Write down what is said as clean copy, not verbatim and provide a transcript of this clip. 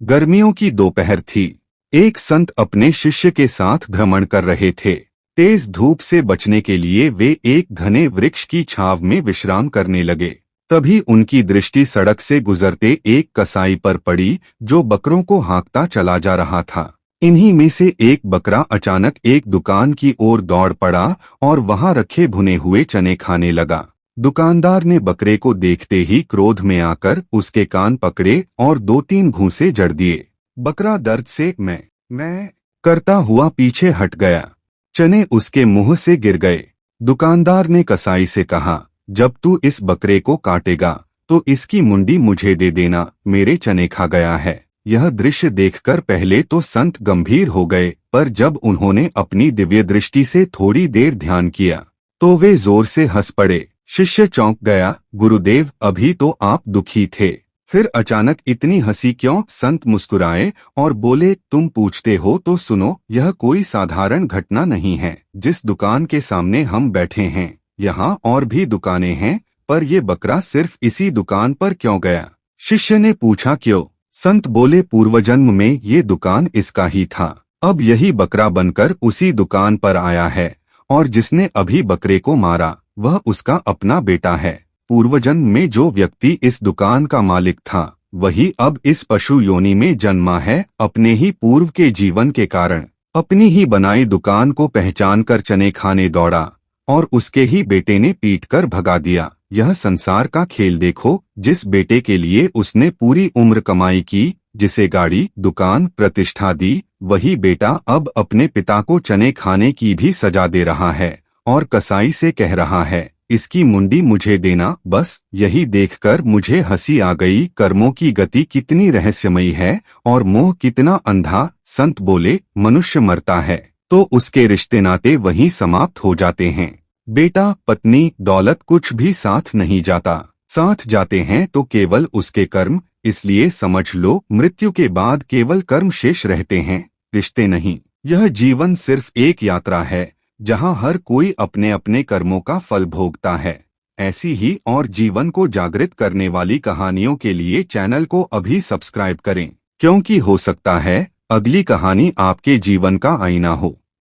गर्मियों की दोपहर थी। एक संत अपने शिष्य के साथ भ्रमण कर रहे थे। तेज धूप से बचने के लिए वे एक घने वृक्ष की छांव में विश्राम करने लगे। तभी उनकी दृष्टि सड़क से गुजरते एक कसाई पर पड़ी, जो बकरों को हाँकता चला जा रहा था। इन्हीं में से एक बकरा अचानक एक दुकान की ओर दौड़ पड़ा और वहां रखे भुने हुए चने खाने लगा। दुकानदार ने बकरे को देखते ही क्रोध में आकर उसके कान पकड़े और 2-3 घूंसे जड़ दिए। बकरा दर्द से मैं करता हुआ पीछे हट गया। चने उसके मुंह से गिर गए। दुकानदार ने कसाई से कहा, जब तू इस बकरे को काटेगा तो इसकी मुंडी मुझे दे देना, मेरे चने खा गया है। यह दृश्य देखकर पहले तो संत गंभीर हो गए, पर जब उन्होंने अपनी दिव्य दृष्टि से थोड़ी देर ध्यान किया तो वे जोर से हंस पड़े। शिष्य चौंक गया, गुरुदेव, अभी तो आप दुखी थे, फिर अचानक इतनी हंसी क्यों? संत मुस्कुराए और बोले, तुम पूछते हो तो सुनो, यह कोई साधारण घटना नहीं है। जिस दुकान के सामने हम बैठे हैं, यहाँ और भी दुकानें हैं, पर ये बकरा सिर्फ इसी दुकान पर क्यों गया? शिष्य ने पूछा, क्यों? संत बोले, पूर्वजन्म में ये दुकान इसका ही था, अब यही बकरा बनकर उसी दुकान पर आया है, और जिसने अभी बकरे को मारा वह उसका अपना बेटा है। पूर्वजन्म में जो व्यक्ति इस दुकान का मालिक था, वही अब इस पशु योनि में जन्मा है। अपने ही पूर्व के जीवन के कारण अपनी ही बनाई दुकान को पहचानकर चने खाने दौड़ा और उसके ही बेटे ने पीट कर भगा दिया। यह संसार का खेल देखो। जिस बेटे के लिए उसने पूरी उम्र कमाई की, जिसे गाड़ी, दुकान, प्रतिष्ठा दी, वही बेटा अब अपने पिता को चने खाने की भी सजा दे रहा है और कसाई से कह रहा है, इसकी मुंडी मुझे देना। बस यही देखकर मुझे हंसी आ गई। कर्मों की गति कितनी रहस्यमयी है और मोह कितना अंधा। संत बोले, मनुष्य मरता है तो उसके रिश्ते नाते वहीं समाप्त हो जाते हैं। बेटा, पत्नी, दौलत कुछ भी साथ नहीं जाता। साथ जाते हैं तो केवल उसके कर्म। इसलिए समझ लो, मृत्यु के बाद केवल कर्म शेष रहते हैं, रिश्ते नहीं। यह जीवन सिर्फ एक यात्रा है, जहां हर कोई अपने अपने कर्मों का फल भोगता है। ऐसी ही और जीवन को जागृत करने वाली कहानियों के लिए चैनल को अभी सब्सक्राइब करें, क्योंकि हो सकता है अगली कहानी आपके जीवन का आईना हो।